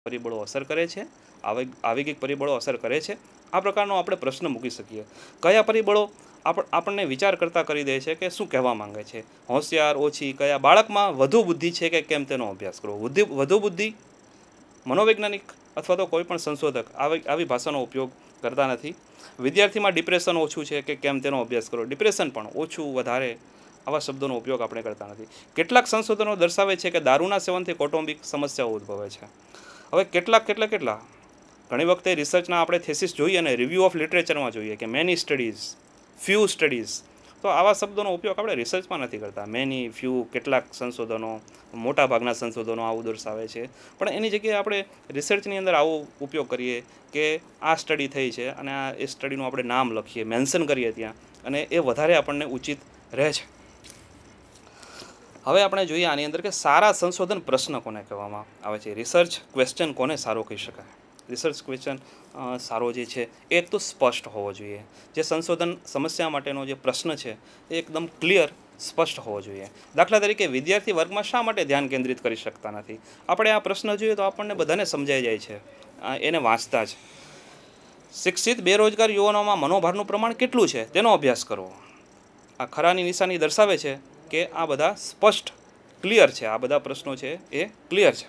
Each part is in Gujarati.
પરિબળો અસર કરે છે, આવેગિક પરિબળો અસર કરે છે. આ પ્રકારનો આપણે પ્રશ્ન મૂકી શકીએ. કયા પરિબળો આપણને વિચાર કરતા કરી દે છે કે શું કહેવા માંગે છે. હોશિયાર, ઓછી, કયા બાળકમાં વધુ બુદ્ધિ છે કે કેમ તેનો અભ્યાસ કરવો. વધુ બુદ્ધિ મનોવૈજ્ઞાનિક અથવા તો કોઈ પણ સંશોધક આવી ભાષાનો ઉપયોગ કરતા નથી. વિદ્યાર્થીમાં ડિપ્રેશન ઓછું છે કે કેમ તેનો અભ્યાસ કરો. ડિપ્રેશન પણ ઓછું, વધારે, આવા શબ્દોનો ઉપયોગ આપણે કરતા નથી. કેટલાક સંશોધનો દર્શાવે છે કે દારૂના સેવનથી કૌટુંબિક સમસ્યાઓ ઉદ્ભવે છે. હવે કેટલા ઘણી વખતે રિસર્ચના આપણે થેસિસ જોઈએ અને રિવ્યૂ ઓફ લિટરેચરમાં જોઈએ કે મેની સ્ટડીઝ, ફ્યુ સ્ટડીઝ. તો આવા શબ્દોનો ઉપયોગ આપણે રિસર્ચમાં નથી કરતા. મેની, ફ્યુ, કેટલાક સંશોધનો, મોટાભાગના સંશોધનો આવું દર્શાવે છે. પણ એની જગ્યાએ આપણે રિસર્ચની અંદર આવો ઉપયોગ કરીએ કે આ સ્ટડી થઈ છે અને એ સ્ટડીનું આપણે નામ લખીએ, મેન્શન કરીએ ત્યાં, અને એ વધારે આપણને ઉચિત રહે છે. હવે આપણે જોઈએ આની અંદર કે સારા સંશોધન પ્રશ્ન કોને કહેવામાં આવે છે. રિસર્ચ ક્વેશ્ચન કોને સારો કહી શકાય. રિસર્ચ ક્વેશ્ચન સારો જે છે એ એક તો સ્પષ્ટ હોવો જોઈએ. જે સંશોધન સમસ્યા માટેનો જે પ્રશ્ન છે એ એકદમ ક્લિયર, સ્પષ્ટ હોવો જોઈએ. દાખલા તરીકે વિદ્યાર્થી વર્ગમાં શા માટે ધ્યાન કેન્દ્રિત કરી શકતા નથી. આપણે આ પ્રશ્ન જોઈએ તો આપણને બધાને સમજાઈ જાય છે એને વાંચતા જ. શિક્ષિત બેરોજગાર યુવાનોમાં મનોભારનું પ્રમાણ કેટલું છે તેનો અભ્યાસ કરવો. આ ખરાની નિશાની દર્શાવે છે કે આ બધા સ્પષ્ટ, ક્લિયર છે. આ બધા પ્રશ્નો છે એ ક્લિયર છે.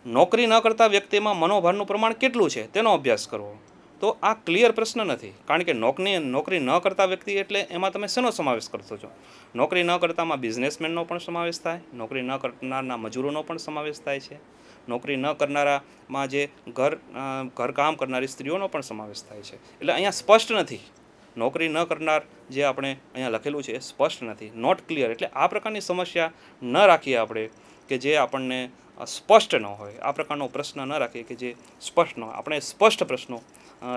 નોકરી ન કરતા વ્યક્તિમાં મનોભારનું પ્રમાણ કેટલું છે તેનો અભ્યાસ કરવો. તો આ ક્લિયર પ્રશ્ન નથી, કારણ કે નોકરી ન કરતા વ્યક્તિ એટલે એમાં તમે શેનો સમાવેશ કરશો છો. નોકરી ન કરતામાં બિઝનેસમેનનો પણ સમાવેશ થાય, નોકરી ન કરનારના મજૂરોનો પણ સમાવેશ થાય છે, નોકરી ન કરનારામાં જે ઘરકામ કરનારી સ્ત્રીઓનો પણ સમાવેશ થાય છે. એટલે અહીંયા સ્પષ્ટ નથી. નોકરી ન કરનાર જે આપણે અહીંયા લખેલું છે એ સ્પષ્ટ નથી, નોટ ક્લિયર. એટલે આ પ્રકારની સમસ્યા ન રાખીએ આપણે કે જે આપણને સ્પષ્ટ ન હોય. આ પ્રકારનો પ્રશ્ન ન રાખીએ કે જે સ્પષ્ટ ન હોય. આપણે સ્પષ્ટ પ્રશ્નો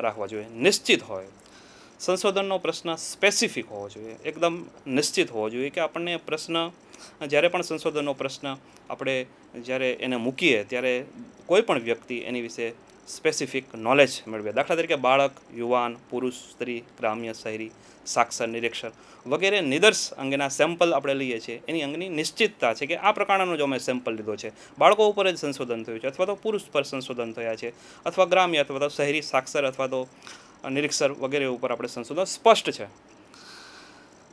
રાખવા જોઈએ, નિશ્ચિત હોય. સંશોધનનો પ્રશ્ન સ્પેસિફિક હોવો જોઈએ, એકદમ નિશ્ચિત હોવો જોઈએ કે આપણને પ્રશ્ન, જ્યારે પણ સંશોધનનો પ્રશ્ન આપણે જ્યારે એને મૂકીએ ત્યારે કોઈ પણ વ્યક્તિ એની વિશે સ્પેસિફિક નોલેજ મેળવે. દાખલા તરીકે બાળક, યુવાન, પુરુષ, સ્ત્રી, ગ્રામ્ય, શહેરી, સાક્ષર, નિરક્ષર વગેરે નિદર્શ અંગેના સેમ્પલ આપણે લઈએ છીએ. એની અંગેની નિશ્ચિતતા છે કે આ પ્રકારનો જો અમે સેમ્પલ લીધો છે, બાળકો ઉપર જ સંશોધન થયું છે, અથવા તો પુરુષ પર સંશોધન થયા છે, અથવા ગ્રામ્ય, અથવા તો શહેરી, સાક્ષર, અથવા તો નિરક્ષર વગેરે ઉપર આપણે સંશોધન સ્પષ્ટ છે.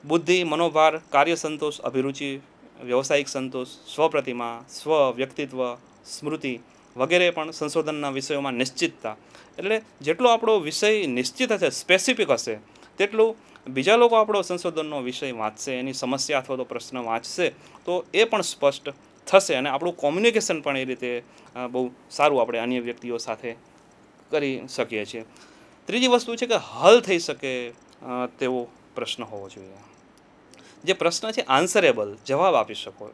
બુદ્ધિ, મનોભાર, કાર્ય સંતોષ, અભિરુચિ, વ્યવસાયિક સંતોષ, સ્વપ્રતિમા, સ્વ, વ્યક્તિત્વ, સ્મૃતિ વગેરે પણ સંશોધનના વિષયોમાં નિશ્ચિતતા. એટલે જેટલો આપણો વિષય નિશ્ચિત હશે, સ્પેસિફિક હશે, તેટલું બીજા લોકો આપણો સંશોધનનો વિષય વાંચશે, એની સમસ્યા અથવા તો પ્રશ્ન વાંચશે તો એ પણ સ્પષ્ટ થશે અને આપણું કોમ્યુનિકેશન પણ એ રીતે બહુ સારું આપણે અન્ય વ્યક્તિઓ સાથે કરી શકીએ છીએ. ત્રીજી વસ્તુ છે કે હલ થઈ શકે તેવો પ્રશ્ન હોવો જોઈએ. જે પ્રશ્ન છે આન્સરેબલ, જવાબ આપી શકો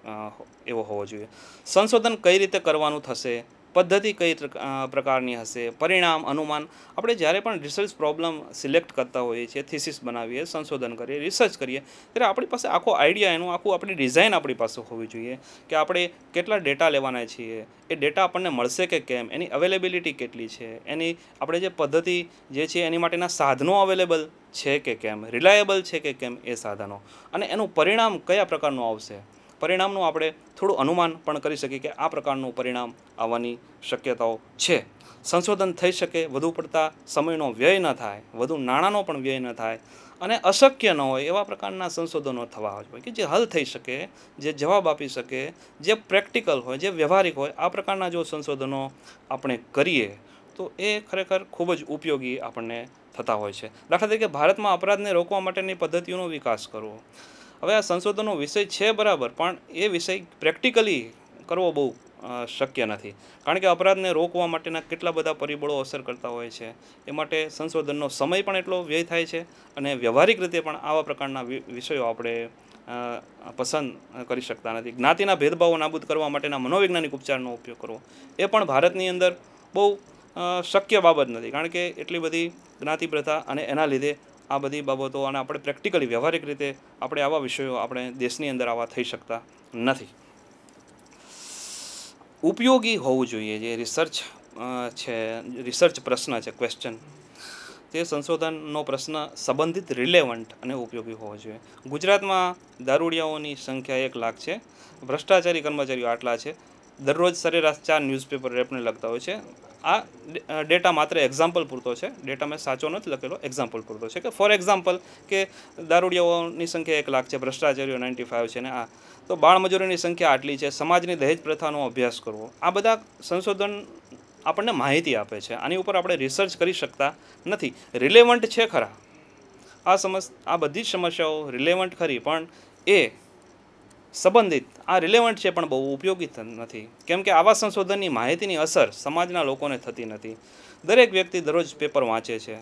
એવો હોવો જોઈએ. સંશોધન કઈ રીતે કરવાનું થશે, પદ્ધતિ કઈ પ્રકારની હશે, પરિણામ, અનુમાન. આપણે જ્યારે પણ રિસર્ચ પ્રોબ્લેમ સિલેક્ટ કરતા હોઈએ છીએ, થીસીસ બનાવીએ, સંશોધન કરીએ, રિસર્ચ કરીએ, ત્યારે આપણી પાસે આખો આઈડિયા, એનું આખું આપણી ડિઝાઇન આપણી પાસે હોવી જોઈએ કે આપણે કેટલા ડેટા લેવાના છીએ, એ ડેટા આપણને મળશે કે કેમ, એની અવેલેબિલિટી કેટલી છે, એની આપણે જે પદ્ધતિ જે છે એની માટેના સાધનો અવેલેબલ છે કે કેમ, રિલાયેબલ છે કે કેમ એ સાધનો, અને એનું પરિણામ કયા પ્રકારનું આવશે. પરિણામનું આપણે થોડું અનુમાન પણ કરી શકીએ કે આ પ્રકારનું પરિણામ આવવાની શક્યતાઓ છે. સંશોધન થઈ શકે, વધુ પડતા સમયનો વ્યય ન થાય, વધુ નાણાંનો પણ વ્યય ન થાય, અને અશક્ય ન હોય એવા પ્રકારના સંશોધનો થવા જોઈએ કે જે હલ થઈ શકે, જે જવાબ આપી શકે, જે પ્રેક્ટિકલ હોય, જે વ્યવહારિક હોય. આ પ્રકારના જો સંશોધનો આપણે કરીએ તો એ ખરેખર ખૂબ જ ઉપયોગી આપણને થતા હોય છે. દાખલા તરીકે ભારતમાં અપરાધને રોકવા માટેની પદ્ધતિઓનો વિકાસ કરવો. હવે આ સંશોધનનો વિષય છે બરાબર, પણ એ વિષય પ્રેક્ટિકલી કરવો બહુ શક્ય નથી, કારણ કે અપરાધને રોકવા માટેના કેટલા બધા પરિબળો અસર કરતા હોય છે. એ માટે સંશોધનનો સમય પણ એટલો વ્યય થાય છે, અને વ્યવહારિક રીતે પણ આવા પ્રકારના વિષયો આપણે પસંદ કરી શકતા નથી. જ્ઞાતિના ભેદભાવો નાબૂદ કરવા માટેના મનોવૈજ્ઞાનિક ઉપચારનો ઉપયોગ કરવો એ પણ ભારતની અંદર બહુ શક્ય બાબત નથી, કારણ કે એટલી બધી જ્ઞાતિ પ્રથા અને એના લીધે આ બધી બાબતો, અને આપણે પ્રેક્ટિકલી વ્યવહારિક રીતે આપણે આવા વિષયો આપણે દેશની અંદર આવા થઈ શકતા નથી. ઉપયોગી હોવું જોઈએ. જે રિસર્ચ છે, રિસર્ચ પ્રશ્ન છે, ક્વેશ્ચન, તે સંશોધનનો પ્રશ્ન સંબંધિત, રિલેવન્ટ અને ઉપયોગી હોવો જોઈએ. ગુજરાતમાં દારૂડિયાઓની સંખ્યા 1 લાખ છે, ભ્રષ્ટાચારી કર્મચારીઓ આટલા છે, દરરોજ સરેરાશ 4 ન્યૂઝપેપર રેપને લગતા હોય છે. આ ડેટા માત્ર એક્ઝામ્પલ પૂરતો છે, ડેટા મેં સાચો નથી લખેલો, એક્ઝામ્પલ પૂરતો છે કે ફોર એક્ઝામ્પલ કે દારૂડિયાઓની સંખ્યા 1 લાખ છે, ભ્રષ્ટાચારીઓ 95 છે ને આ તો બાળમજૂરીની સંખ્યા આટલી છે, સમાજની દહેજ પ્રથાનો અભ્યાસ કરવો, આ બધા સંશોધન આપણને માહિતી આપે છે. આની ઉપર આપણે રિસર્ચ કરી શકતા નથી. રિલેવન્ટ છે ખરા, આ બધી જ સમસ્યાઓ રિલેવન્ટ ખરી, પણ એ સંબંધિત આ રિલેવન્ટ છે પણ બહુ ઉપયોગી નથી, કેમ કે આવા સંશોધનની માહિતીની અસર સમાજના લોકોને થતી નથી. દરેક વ્યક્તિ દરરોજ પેપર વાંચે છે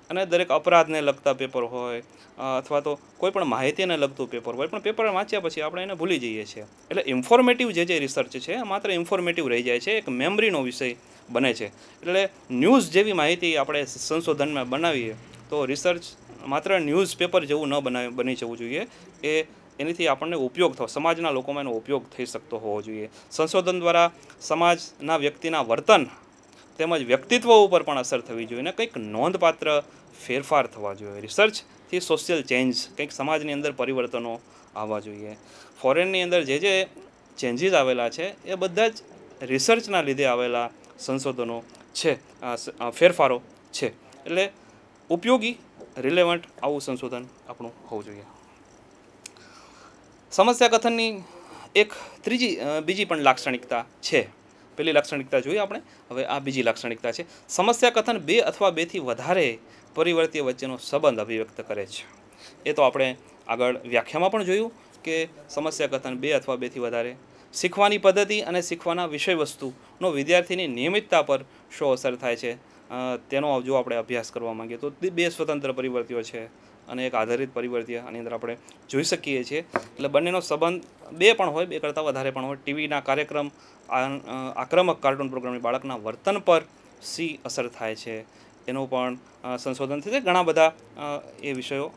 અને દરેક અપરાધને લગતા પેપર હોય અથવા તો કોઈ પણ માહિતીને લગતું પેપર હોય, પણ પેપર વાંચ્યા પછી આપણે એને ભૂલી જઈએ છીએ. એટલે ઇન્ફોર્મેટિવ જે રિસર્ચ છે માત્ર ઇન્ફોર્મેટિવ રહી જાય છે, એક મેમરીનો વિષય બને છે. એટલે ન્યૂઝ જેવી માહિતી આપણે સંશોધનમાં બનાવીએ તો રિસર્ચ માત્ર ન્યૂઝપેપર જેવું ન બની જવું જોઈએ. એનાથી આપણને ઉપયોગ થવો, સમાજના લોકોમાં એનો ઉપયોગ થઈ શકતો હોવો જોઈએ. સંશોધન દ્વારા સમાજના વ્યક્તિના વર્તન તેમજ વ્યક્તિત્વ ઉપર પણ અસર થવી જોઈએ અને કંઈક નોંધપાત્ર ફેરફાર થવા જોઈએ. રિસર્ચથી સોશિયલ ચેન્જ, કંઈક સમાજની અંદર પરિવર્તનો આવવા જોઈએ. ફોરેનની અંદર જે ચેન્જીસ આવેલા છે એ બધા જ રિસર્ચના લીધે આવેલા સંશોધનો છે, ફેરફારો છે. એટલે ઉપયોગી, રિલેવન્ટ આવું સંશોધન આપણું હોવું જોઈએ. સમસ્યા કથનની એક બીજી પણ લાક્ષણિકતા છે. પહેલી લાક્ષણિકતા જોઈએ આપણે, હવે આ બીજી લાક્ષણિકતા છે. સમસ્યા કથન 2 અથવા 2થી વધારે પરિવર્તીય વચ્ચેનો સંબંધ અભિવ્યક્ત કરે છે. એ તો આપણે આગળ વ્યાખ્યામાં પણ જોયું કે સમસ્યા કથન 2 અથવા 2થી વધારે, શીખવાની પદ્ધતિ અને શીખવાના વિષયવસ્તુનો વિદ્યાર્થીની નિયમિતતા પર શું અસર થાય છે તેનો જો આપણે અભ્યાસ કરવા માંગીએ તો 2 સ્વતંત્ર પરિવર્તીઓ છે અને એક આધારિત પરિવર્તીય આની અંદર આપણે જોઈ શકીએ છીએ. એટલે બંનેનો સંબંધ 2 પણ હોય, 2 કરતાં વધારે પણ હોય. ટીવીના કાર્યક્રમ, આક્રમક કાર્ટૂન પ્રોગ્રામની બાળકના વર્તન પર શી અસર થાય છે એનું પણ સંશોધન થશે. ઘણા બધા એ વિષયો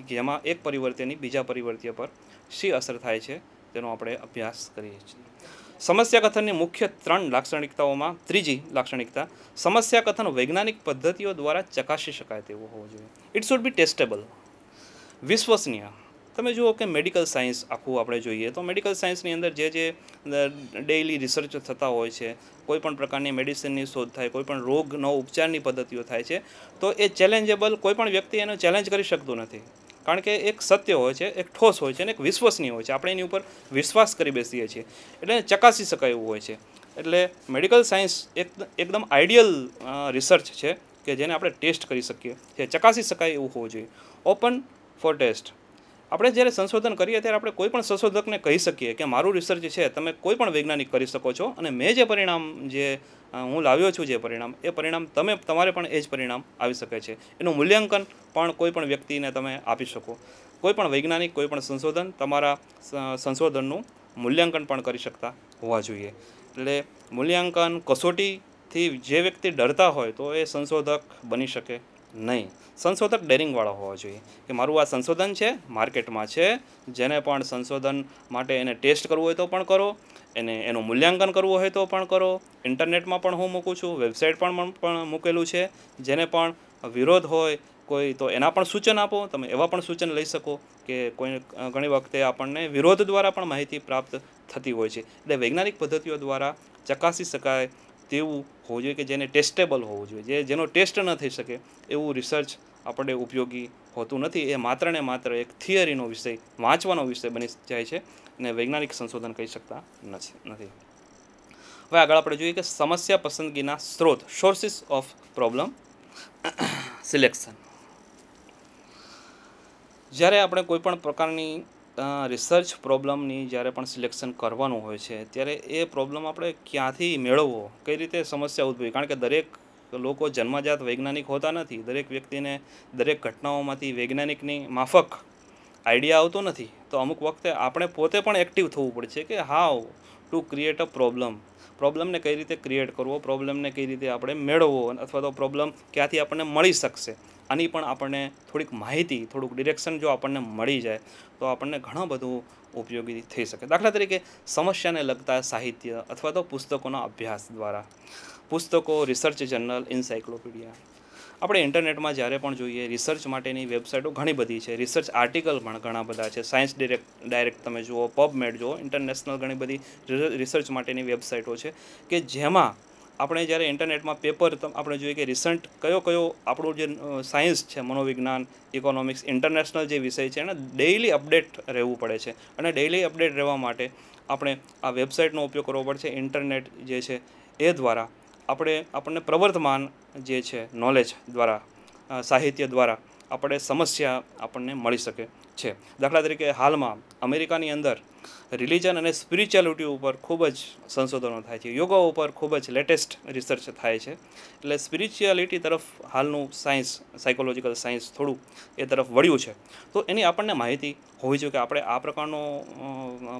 જેમાં એક પરિવર્તીયની બીજા પરિવર્તીય પર શી અસર થાય છે તેનો આપણે અભ્યાસ કરીએ છીએ. સમસ્યા કથનની મુખ્ય 3 લાક્ષણિકતાઓમાં ત્રીજી લાક્ષણિકતા, સમસ્યા કથન વૈજ્ઞાનિક પદ્ધતિઓ દ્વારા ચકાસી શકાય તેવું હોવું જોઈએ. ઇટ શુડ બી ટેસ્ટેબલ, વિશ્વસનીય. તમે જુઓ કે મેડિકલ સાયન્સ આખું આપણે જોઈએ તો મેડિકલ સાયન્સની અંદર જે ડેઇલી રિસર્ચ થતા હોય છે, કોઈ પણ પ્રકારની મેડિસિનની શોધ થાય, કોઈ પણ રોગનો ઉપચારની પદ્ધતિઓ થાય છે, તો એ ચેલેન્જેબલ, કોઈ પણ વ્યક્તિ એને ચેલેન્જ કરી શકતું નથી. કારણ કે એક સત્ય હોય છે, એક ઠોસ હોય છે અને એક વિશ્વસનીય હોય છે. આપણે એની ઉપર વિશ્વાસ કરી બેસીએ છીએ એટલે ચકાસી શકાય એવું હોય છે. એટલે મેડિકલ સાયન્સ એકદમ આઈડિયલ રિસર્ચ છે કે જેને આપણે ટેસ્ટ કરી શકીએ, જે ચકાસી શકાય એવું હોવું જોઈએ. Open for test. આપણે જ્યારે સંશોધન કરીએ ત્યારે આપણે કોઈ પણ સંશોધકને કહી શકીએ કે મારું રિસર્ચ છે, તમે કોઈ પણ વૈજ્ઞાનિક કરી શકો છો અને મેં જે પરિણામ હું લાવ્યો છું, જે પરિણામ, એ પરિણામ તમારે પણ એ જ પરિણામ આવી શકે છે. એનું મૂલ્યાંકન પણ કોઈ પણ વ્યક્તિને તમે આપી શકો. કોઈ પણ વૈજ્ઞાનિક, કોઈ પણ સંશોધન તમારા સંશોધનનું મૂલ્યાંકન પણ કરી શકતા હોવા જોઈએ. એટલે મૂલ્યાંકન કસોટીથી જે વ્યક્તિ ડરતા હોય તો એ સંશોધક બની શકે નહીં. સંશોધક ડેરિંગવાળા હોવા જોઈએ કે મારું આ સંશોધન છે, માર્કેટમાં છે, જેને પણ સંશોધન માટે એને ટેસ્ટ કરવું હોય તો પણ કરો, એનું મૂલ્યાંકન કરવું હોય તો પણ કરો. ઇન્ટરનેટમાં પણ હું મૂકું છું, વેબસાઇટ પણ મૂકેલું છે. જેને પણ વિરોધ હોય કોઈ તો એના પણ સૂચન આપો. તમે એવા પણ સૂચન લઈ શકો કે કોઈ ઘણી વખતે આપણને વિરોધ દ્વારા પણ માહિતી પ્રાપ્ત થતી હોય છે. એટલે વૈજ્ઞાનિક પદ્ધતિઓ દ્વારા ચકાસી શકાય તેવું હોવું જોઈએ કે જેને ટેસ્ટેબલ હોવું જોઈએ. જેનો ટેસ્ટ ન થઈ શકે એવું રિસર્ચ આપણે ઉપયોગી હોતું નથી. એ માત્ર ને માત્ર એક થિયરીનો વિષય, વાંચવાનો વિષય બની જાય છે અને વૈજ્ઞાનિક સંશોધન કહી શકતા નથી. હવે આગળ આપણે જોઈએ કે સમસ્યા પસંદગીના સ્ત્રોત, સોર્સિસ ઓફ પ્રોબ્લેમ સિલેક્શન. જ્યારે આપણે કોઈ પણ પ્રકારની રિસર્ચ પ્રોબ્લેમની જ્યારે પણ સિલેક્શન કરવાનું હોય છે ત્યારે એ પ્રોબ્લેમ આપણે ક્યાંથી મેળવવો, કઈ રીતે સમસ્યા ઉદ્ભવી. કારણ કે દરેક લોકો જન્મજાત વૈજ્ઞાનિક હોતા નથી. દરેક વ્યક્તિને દરેક ઘટનાઓમાંથી વૈજ્ઞાનિકની માફક આઈડિયા આવતો નથી. તો અમુક વખતે આપણે પોતે પણ એક્ટિવ થવું પડશે કે હાઉ ટુ ક્રિએટ અ પ્રોબ્લેમને કઈ રીતે ક્રિએટ કરવો, પ્રોબ્લેમને કઈ રીતે આપણે મેળવવો અથવા તો પ્રોબ્લેમ ક્યાંથી આપણને મળી શકશે. આની પણ આપણને થોડીક માહિતી, થોડુંક ડિરેક્શન જો આપણને મળી જાય તો આપણને ઘણું બધું ઉપયોગી થઈ શકે. દાખલા તરીકે સમસ્યાને લગતા સાહિત્ય અથવા તો પુસ્તકોના અભ્યાસ દ્વારા, પુસ્તકો, રિસર્ચ જર્નલ, એન્સાઇક્લોપીડિયા, આપણે ઇન્ટરનેટમાં જ્યારે પણ જોઈએ રિસર્ચ માટેની વેબસાઇટો ઘણી બધી છે, રિસર્ચ આર્ટિકલ પણ ઘણા બધા છે. સાયન્સ ડાયરેક્ટ તમે જુઓ, પબમેડ જુઓ, ઇન્ટરનેશનલ ઘણી બધી રિસર્ચ માટેની વેબસાઇટો છે કે જેમાં આપણે જ્યારે ઇન્ટરનેટમાં પેપર આપણે જોઈએ કે રિસન્ટ કયો આપણું જે સાયન્સ છે, મનોવિજ્ઞાન, ઇકોનોમિક્સ, ઇન્ટરનેશનલ જે વિષય છે એને ડેઇલી અપડેટ રહેવું પડે છે. અને ડેઇલી અપડેટ રહેવા માટે આપણે આ વેબસાઇટનો ઉપયોગ કરવો પડશે. ઇન્ટરનેટ જે છે એ દ્વારા આપણને પ્રવર્તમાન જે છે નોલેજ દ્વારા, સાહિત્ય દ્વારા આપણે સમસ્યા આપણને મળી શકે છે. દાખલા તરીકે હાલમાં અમેરિકાની અંદર રિલિજન અને સ્પિરિચ્યુઆલિટી ઉપર ખૂબ જ સંશોધનો થાય છે, યોગા ઉપર ખૂબ જ લેટેસ્ટ રિસર્ચ થાય છે. એટલે સ્પિરિચ્યુઆલિટી તરફ હાલનું સાયન્સ, સાયકોલોજીકલ સાયન્સ થોડું એ તરફ વળ્યું છે. તો એની આપણને માહિતી હોવી જોઈએ કે આપણે આ પ્રકારનો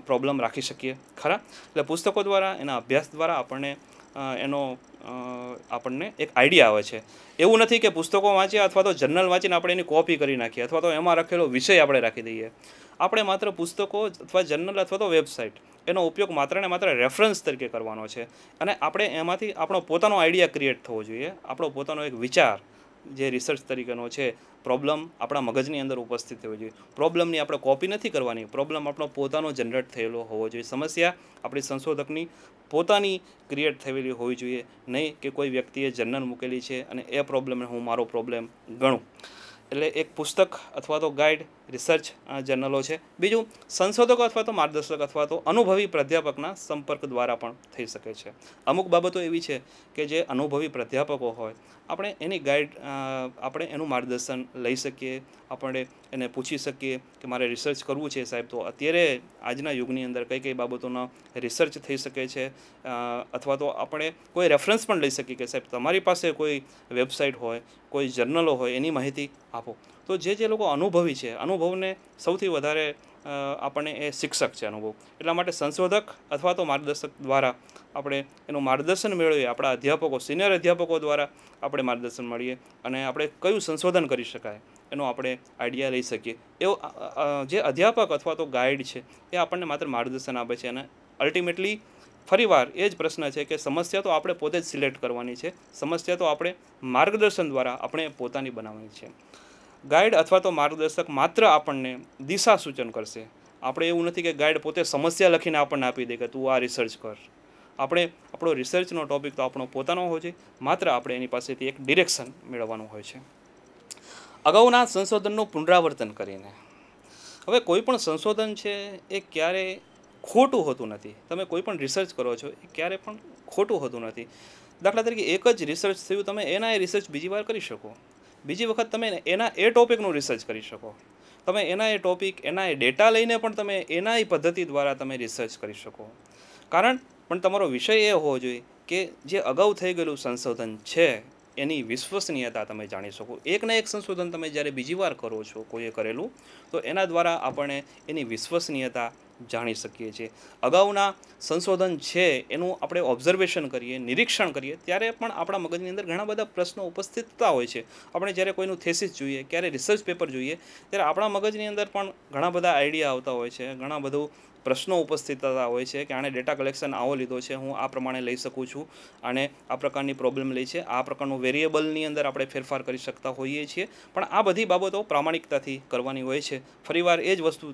પ્રોબ્લેમ રાખી શકીએ ખરા. એટલે પુસ્તકો દ્વારા, એના અભ્યાસ દ્વારા આપણને એક આઈડિયા આવે છે. એવું નથી કે પુસ્તકો વાંચ્યા અથવા તો જર્નલ વાંચીને આપણે એની કોપી કરી નાખીએ અથવા તો એમાં લખેલો વિષય આપણે રાખી દઈએ. આપણે માત્ર પુસ્તકો અથવા જર્નલ અથવા તો વેબસાઇટ એનો ઉપયોગ માત્ર ને માત્ર રેફરન્સ તરીકે કરવાનો છે. અને આપણે એમાંથી આપણો પોતાનો આઈડિયા ક્રિએટ થવો જોઈએ, આપણો પોતાનો એક વિચાર જે રિસર્ચ તરીકેનો છે. પ્રોબ્લેમ આપણા મગજની અંદર ઉપસ્થિત થવો જોઈએ. પ્રોબ્લેમની આપણે કોપી નથી કરવાની, પ્રોબ્લેમ આપણો પોતાનો જનરેટ થયેલો હોવો જોઈએ. સમસ્યા આપણી સંશોધકની પોતાની ક્રિએટ થયેલી હોવી જોઈએ, નહીં કે કોઈ વ્યક્તિએ જર્નલ મૂકેલી છે અને એ પ્રોબ્લેમને હું મારો પ્રોબ્લેમ ગણું. એટલે એક પુસ્તક અથવા તો ગાઈડ, રિસર્ચ જર્નલો છે. બીજું, સંશોધકો અથવા તો માર્ગદર્શક અથવા તો અનુભવી પ્રાધ્યાપકના સંપર્ક દ્વારા પણ થઈ શકે છે. અમુક બાબતો એવી છે કે જે અનુભવી પ્રાધ્યાપકો હોય, આપણે એની ગાઈડ, આપણે એનું માર્ગદર્શન લઈ શકીએ. આપણે એને પૂછી શકીએ કે મારે રિસર્ચ કરવું છે સાહેબ, તો અત્યારે આજના યુગની અંદર કઈ કઈ બાબતોનો રિસર્ચ થઈ શકે છે. અથવા તો આપણે કોઈ રેફરન્સ પણ લઈ શકીએ કે સાહેબ તમારી પાસે કોઈ વેબસાઇટ હોય, કોઈ જર્નલો હોય, એની માહિતી આપો. તો જે લોકો અનુભવી છે, અનુભવને સૌથી વધારે આપણને એ શિક્ષક છે અનુભવ. એટલા માટે સંશોધક અથવા તો માર્ગદર્શક દ્વારા આપણે એનું માર્ગદર્શન મેળવીએ. આપણા અધ્યાપકો, સિનિયર અધ્યાપકો દ્વારા આપણે માર્ગદર્શન મળીએ અને આપણે કયું સંશોધન કરી શકાય એનો આપણે આઈડિયા લઈ શકીએ. એવો જે અધ્યાપક અથવા તો ગાઈડ છે એ આપણને માત્ર માર્ગદર્શન આપે છે. અને અલ્ટિમેટલી ફરીવાર એ જ પ્રશ્ન છે કે સમસ્યા તો આપણે પોતે જ સિલેક્ટ કરવાની છે, સમસ્યા તો આપણે માર્ગદર્શન દ્વારા આપણે પોતાની બનાવવાની છે. ગાઈડ અથવા તો માર્ગદર્શક માત્ર આપણને દિશા સૂચન કરશે. આપણે એવું નથી કે ગાઈડ પોતે સમસ્યા લખીને આપણને આપી દે કે તું આ રિસર્ચ કર. આપણે આપણો રિસર્ચનો ટોપિક તો આપણો પોતાનો હોય છે, માત્ર આપણે એની પાસેથી એક ડિરેક્શન મેળવવાનું હોય છે. અગાઉના સંશોધનનું પુનરાવર્તન કરીને, હવે કોઈ પણ સંશોધન છે એ ક્યારેય ખોટું હોતું નથી. તમે કોઈ પણ રિસર્ચ કરો છો એ ક્યારે પણ ખોટું હોતું નથી. દાખલા તરીકે એક જ રિસર્ચ થયું, તમે એના એ રિસર્ચ બીજી વાર કરી શકો. બીજી વખત તમે એના એ ટોપિકનું રિસર્ચ કરી શકો. તમે એના એ ટોપિક, એના એ ડેટા લઈને પણ તમે એના એ પદ્ધતિ દ્વારા તમે રિસર્ચ કરી શકો. કારણ પણ તમારો વિષય એ હોવો જોઈએ કે જે અગાઉ થઈ ગયેલું સંશોધન છે એની વિશ્વસનીયતા તમે જાણી શકો. એકના એક સંશોધન તમે જ્યારે બીજી વાર કરો છો કોઈએ કરેલું, તો એના દ્વારા આપણે એની વિશ્વસનીયતા જાણી શકીએ છીએ. અગાઉના સંશોધન છે એનું આપણે ઓબ્ઝર્વેશન કરીએ, નિરીક્ષણ કરીએ, ત્યારે પણ આપણા મગજની અંદર ઘણા બધા પ્રશ્નો ઉપસ્થિત થતા હોય છે. આપણે જ્યારે કોઈનું થેસિસ જોઈએ, ક્યારે રિસર્ચ પેપર જોઈએ, ત્યારે આપણા મગજની અંદર પણ ઘણા બધા આઈડિયા આવતા હોય છે, ઘણા બધું પ્રશ્નો ઉપસ્થિત થતા હોય છે કે આણે ડેટા કલેક્શન આવો લીધો છે, હું આ પ્રમાણે લઈ શકું છું, આને આ પ્રકારની પ્રોબ્લેમ લઈ છે, આ પ્રકારનું વેરિયેબલની અંદર આપણે ફેરફાર કરી શકતા હોઈએ છીએ. પણ આ બધી બાબતો પ્રામાણિકતાથી કરવાની હોય છે. ફરીવાર એ જ વસ્તુ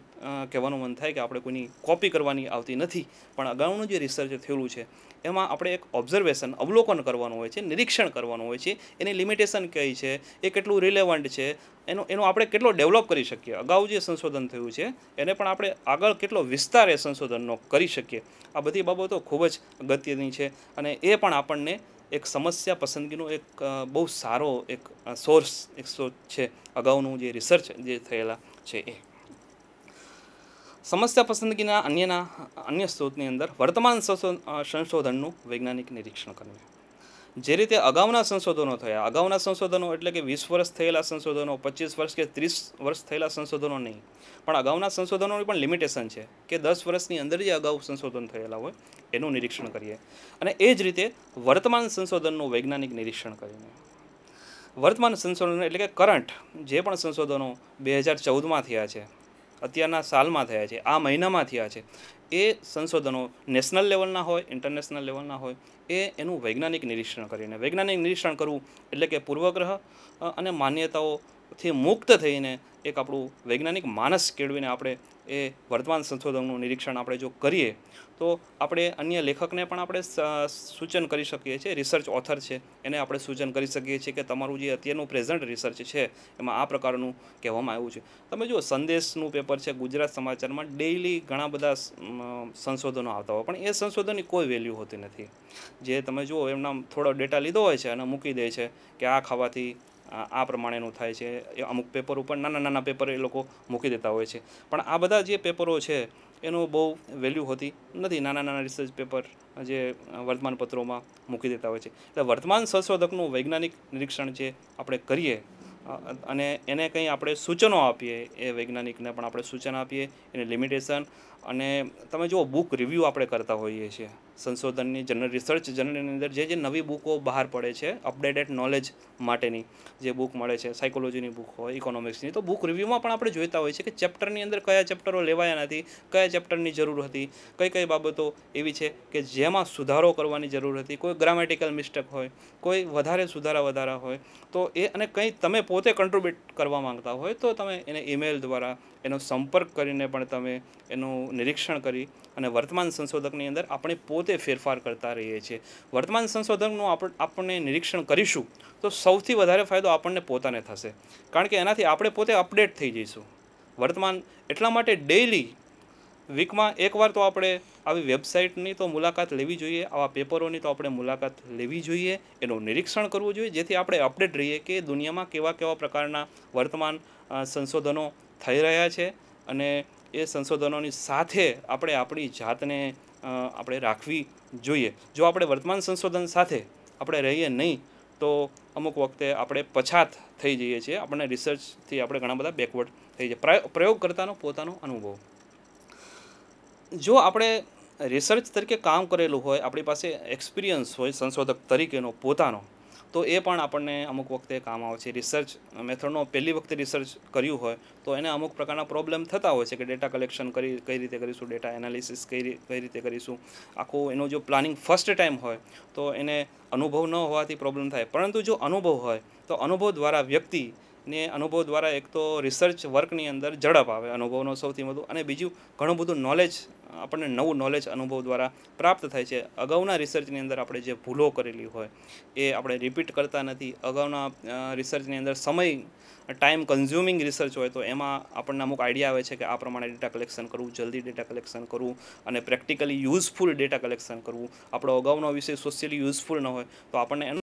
કહેવાનું મન થાય કે આપણે કોઈની કોપી કરવાની આવતી નથી, પણ અગાઉનું જે રિસર્ચ થયેલું છે એમાં આપણે એક ઓબ્ઝર્વેશન, અવલોકન કરવાનું હોય છે, નિરીક્ષણ કરવાનું હોય છે. એની લિમિટેશન કઈ છે, એ કેટલું રિલેવન્ટ છે, એનો આપણે કેટલો ડેવલપ કરી શકીએ. અગાઉ જે સંશોધન થયું છે એને પણ આપણે આગળ કેટલો વિસ્તાર એ સંશોધનનો કરી શકીએ. આ બધી બાબતો ખૂબ જ અગત્યની છે અને એ પણ આપણને એક સમસ્યા પસંદગીનો એક બહુ સારો એક સોર્સ છે. અગાઉનું જે રિસર્ચ જે થયેલા છે એ સમસ્યા પસંદગીના અન્ય સ્ત્રોતની અંદર વર્તમાન સંશોધનનું વૈજ્ઞાનિક નિરીક્ષણ કરવું. જે રીતે અગાઉના સંશોધનો થયા, અગાઉના સંશોધનો એટલે કે 20 વર્ષ થયેલા સંશોધનો, 25 વર્ષ કે 30 વર્ષ થયેલા સંશોધનો નહીં, પણ અગાઉના સંશોધનોની પણ લિમિટેશન છે કે 10 વર્ષની અંદર જે અગાઉ સંશોધન થયેલા હોય એનું નિરીક્ષણ કરીએ. અને એ જ રીતે વર્તમાન સંશોધનનું વૈજ્ઞાનિક નિરીક્ષણ કરીને, વર્તમાન સંશોધનો એટલે કે કરંટ જે પણ સંશોધનો 2014માં થયા છે, અત્યારના સાલમાં થયા છે, આ મહિનામાં થયા છે, એ સંશોધનો નેશનલ લેવલના હોય, ઇન્ટરનેશનલ લેવલના હોય, એનું વૈજ્ઞાનિક નિરીક્ષણ કરીને, વૈજ્ઞાનિક નિરીક્ષણ કરવું એટલે કે પૂર્વગ્રહ અને માન્યતાઓથી મુક્ત થઈને એક આપણું વૈજ્ઞાનિક માનસ કેળવીને આપણે એ વર્તમાન સંશોધનનું નિરીક્ષણ આપણે જો કરીએ તો આપણે અન્ય લેખકને પણ આપણે સૂચન કરી શકીએ છીએ. રિસર્ચ ઓથર છે એને આપણે સૂચન કરી શકીએ છીએ કે તમારું જે અત્યારનું પ્રેઝન્ટ રિસર્ચ છે એમાં આ પ્રકારનું કહેવામાં આવ્યું છે. તમે જુઓ સંદેશનું પેપર છે, ગુજરાત સમાચારમાં ડેઇલી ઘણા બધા સંશોધનો આવતા હોય, પણ એ સંશોધનની કોઈ વેલ્યુ હોતી નથી. જે તમે જુઓ એમના થોડો ડેટા લીધો હોય છે અને મૂકી દે છે કે આ ખાવાથી આ પ્રમાણેનું થાય છે. એ અમુક પેપર ઉપર નાના નાના પેપર એ લોકો મૂકી દેતા હોય છે, પણ આ બધા જે પેપરો છે એનું બહુ વેલ્યુ હોતી નથી. નાના નાના રિસર્ચ પેપર જે વર્તમાનપત્રોમાં મૂકી દેતા હોય છે. એટલે વર્તમાન સંશોધકનું વૈજ્ઞાનિક નિરીક્ષણ જે આપણે કરીએ અને એને કંઈ આપણે સૂચનો આપીએ, એ વૈજ્ઞાનિકને પણ આપણે સૂચન આપીએ, એને લિમિટેશન. અને તમે જુઓ બુક રિવ્યૂ આપણે કરતા હોઈએ છીએ સંશોધનની જનરલ રિસર્ચ જર્નલની અંદર જે નવી બુકો બહાર પડે છે અપડેટેડ નોલેજ માટેની જે બુક મળે છે, સાયકોલોજીની બુક હોય, ઇકોનોમિક્સની, તો બુક રિવ્યૂમાં પણ આપણે જોઈતા હોય છે કે ચેપ્ટરની અંદર કયા ચેપ્ટરો લેવાયા નથી, કયા ચેપ્ટરની જરૂર હતી, કઈ કઈ બાબતો એવી છે કે જેમાં સુધારો કરવાની જરૂર હતી, કોઈ ગ્રામેટિકલ મિસ્ટેક હોય, કોઈ વધારે વધારા હોય તો એ, અને કંઈ તમે પોતે કન્ટ્રીબ્યુટ કરવા માંગતા હોય તો તમે એને ઈમેલ દ્વારા એનો સંપર્ક કરીને પણ તમે એનું નિરીક્ષણ કરી અને વર્તમાન સંશોધકની અંદર આપણે પોતે ફેરફાર કરતા રહીએ છીએ. વર્તમાન સંશોધકનું આપણે નિરીક્ષણ કરીશું તો સૌથી વધારે ફાયદો આપણને પોતાને થશે, કારણ કે એનાથી આપણે પોતે અપડેટ થઈ જઈશું. વર્તમાન એટલા માટે ડેઇલી વીકમાં એકવાર તો આપણે આવી વેબસાઇટની તો મુલાકાત લેવી જોઈએ, આવા પેપરોની તો આપણે મુલાકાત લેવી જોઈએ, એનું નિરીક્ષણ કરવું જોઈએ, જેથી આપણે અપડેટ રહીએ કે દુનિયામાં કેવા કેવા પ્રકારના વર્તમાન સંશોધનો થઈ રહ્યા છે અને એ સંશોધનોની સાથે આપણે આપણી જાતને આપણે રાખવી જોઈએ. જો આપણે વર્તમાન સંશોધન સાથે આપણે રહીએ નહીં તો અમુક વખતે આપણે પછાત થઈ જઈએ છીએ. આપણને રિસર્ચથી આપણે ઘણા બધા બેકવર્ડ થઈ જાય. પ્રયોગ કરતાનો પોતાનો અનુભવ, જો આપણે રિસર્ચ તરીકે કામ કરેલું હોય, આપણી પાસે એક્સપિરિયન્સ હોય સંશોધક તરીકેનો પોતાનો, તો એ પણ આપણને અમુક વખતે કામ આવે છે. રિસર્ચ મેથડનો પહેલી વખતે રિસર્ચ કર્યું હોય તો એને અમુક પ્રકારના પ્રોબ્લેમ થતા હોય છે કે ડેટા કલેક્શન કઈ રીતે કરીશું, ડેટા એનાલિસિસ કઈ રીતે કરીશું, આખું એનો જો પ્લાનિંગ ફર્સ્ટ ટાઈમ હોય તો એને અનુભવ ન હોવાથી પ્રોબ્લેમ થાય. પરંતુ જો અનુભવ હોય તો અનુભવ દ્વારા વ્યક્તિને અનુભવ દ્વારા એક તો રિસર્ચ વર્કની અંદર ઝડપ આવે, અનુભવનો સૌથી વધુ, અને બીજું ઘણું બધું નોલેજ, આપણને નવું નોલેજ અનુભવ દ્વારા પ્રાપ્ત થાય છે. અગાઉના રિસર્ચની અંદર આપણે જે ભૂલો કરેલી હોય એ આપણે રિપીટ કરતા નથી. અગાઉના રિસર્ચની અંદર ટાઈમ કન્ઝ્યુમિંગ રિસર્ચ હોય તો એમાં આપણને અમુક આઈડિયા આવે છે કે આ પ્રમાણે ડેટા કલેક્શન કરવું, જલ્દી ડેટા કલેક્શન કરવું અને પ્રેક્ટિકલી યુઝફુલ ડેટા કલેક્શન કરવું. આપણો અગાઉનો વિષય સોશિયલી યુઝફુલ ન હોય તો આપણને